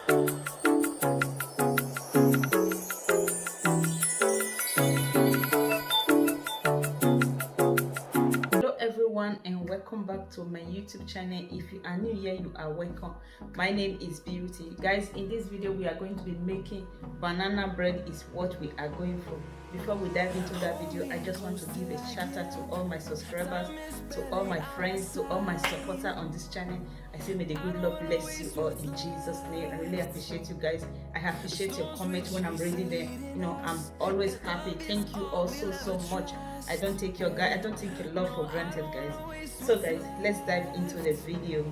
Hello everyone and welcome back to my YouTube channel. If you are new here, you are welcome. My name is Beauty. Guys, in this video we are going to be making banana bread is what we are going for. Before we dive into that video, I just want to give a shout out to all my subscribers, to all my friends, to all my supporters on this channel. I say may the good Lord bless you all in Jesus' name. I really appreciate you guys. I appreciate your comments when I'm reading them. You know, I'm always happy. Thank you all so much. I don't take your love for granted, guys. So guys, let's dive into the video.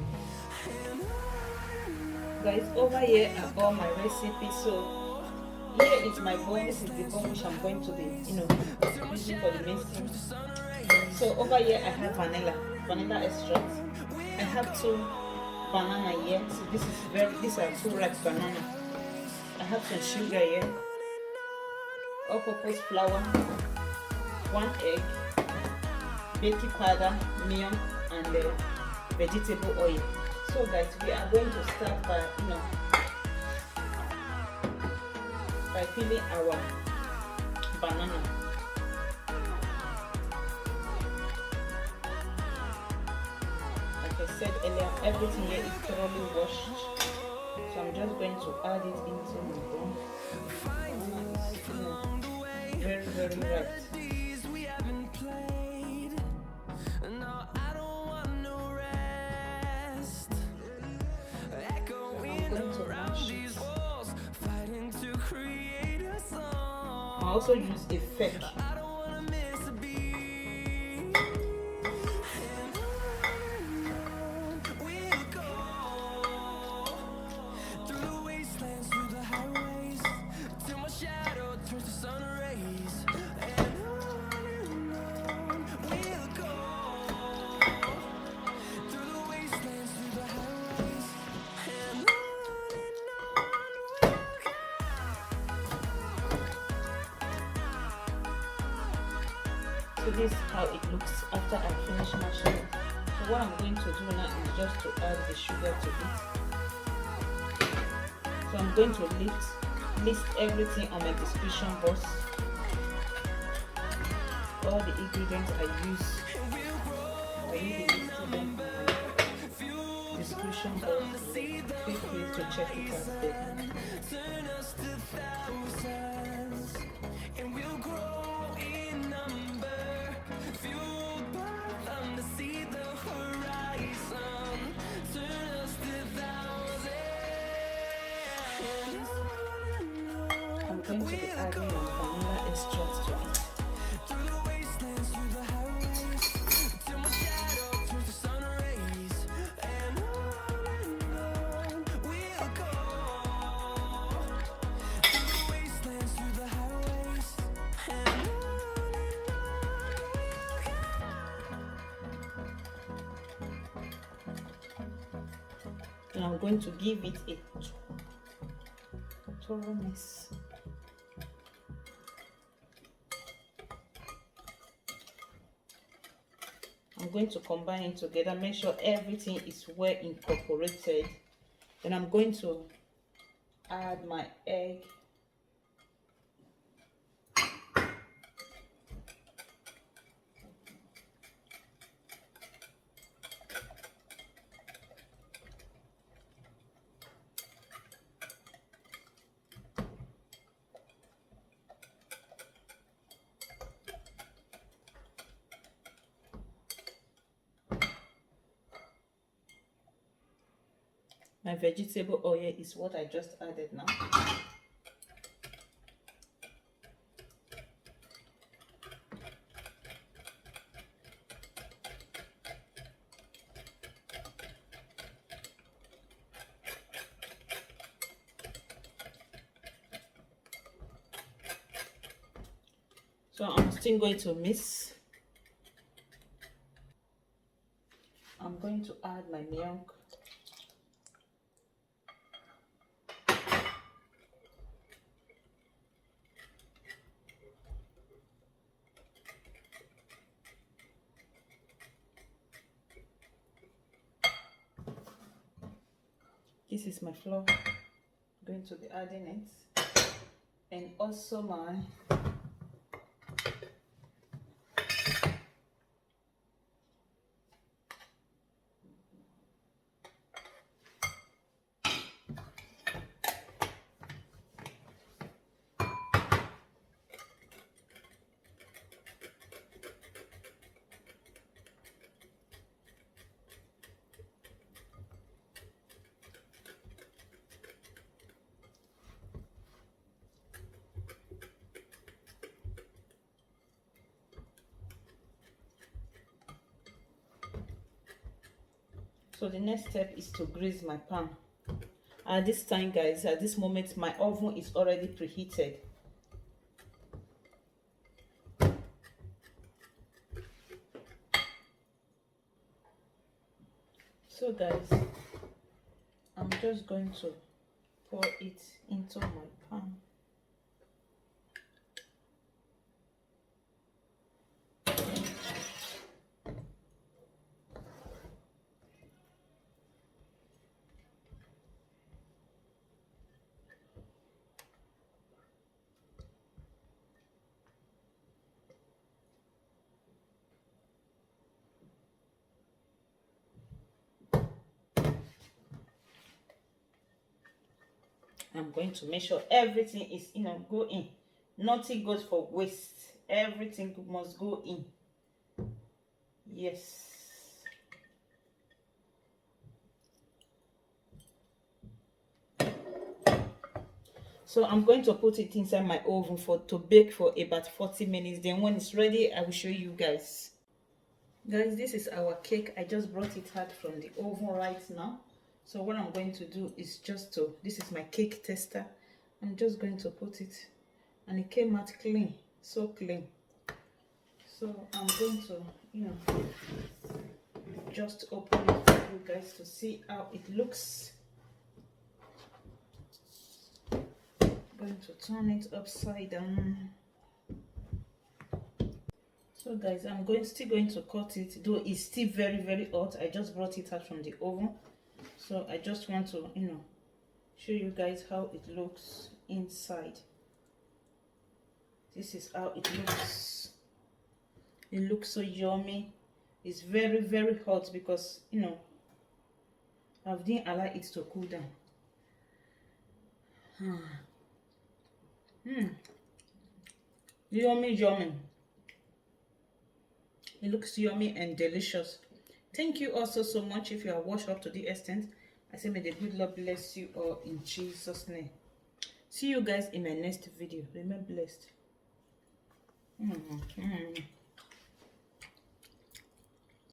Guys, over here are all my recipes. So here is my bowl. This is the bowl which I'm going to be, using for the mixing. So over here I have vanilla extract. I have 2 banana here. So these are 2 ripe banana. I have some sugar here, all-purpose flour, 1 egg, baking powder, milk, and vegetable oil. So guys, we are going to start by peeling our banana. Like I said earlier, everything here is thoroughly washed, so I'm just going to add it into my bowl. Very right. I also use a fake. So this is how it looks after I finish mashing it. So what I'm going to do now is just to add the sugar to it. So I'm going to list everything on my description box. All the ingredients I use. I will be listing them in the description box. Feel free to check it out there. I'm going to be adding my vanilla extract to it. And I'm going to give it a thorough mix. I'm going to combine it together, make sure everything is well incorporated. Then I'm going to add my egg. My vegetable oil is what I just added now. So I'm still going to mix. I'm going to add my milk. This is my flour. going to be adding it, and also my so the next step is to grease my pan. At this time, guys, at this moment, my oven is already preheated. So guys, I'm just going to pour it into my pan. I'm going to make sure everything is, go in. Nothing goes for waste. Everything must go in. Yes. So I'm going to put it inside my oven to bake for about 40 minutes. Then when it's ready, I will show you guys. Guys, this is our cake. I just brought it out from the oven right now. So what I'm going to do is this is my cake tester. I'm just going to put it, and it came out clean, so clean. So I'm going to, just open it for you guys to see how it looks. Going to turn it upside down. So guys, I'm still going to cut it, though it's still very, very hot. I just brought it out from the oven. So I just want to, show you guys how it looks inside. This is how it looks. It looks so yummy. It's very, very hot because, I didn't allow it to cool down. Yummy, yummy. It looks yummy and delicious. Thank you also so much. If you are watched up to the extent, I say may the good Lord bless you all in Jesus' name. See you guys in my next video. Remain blessed.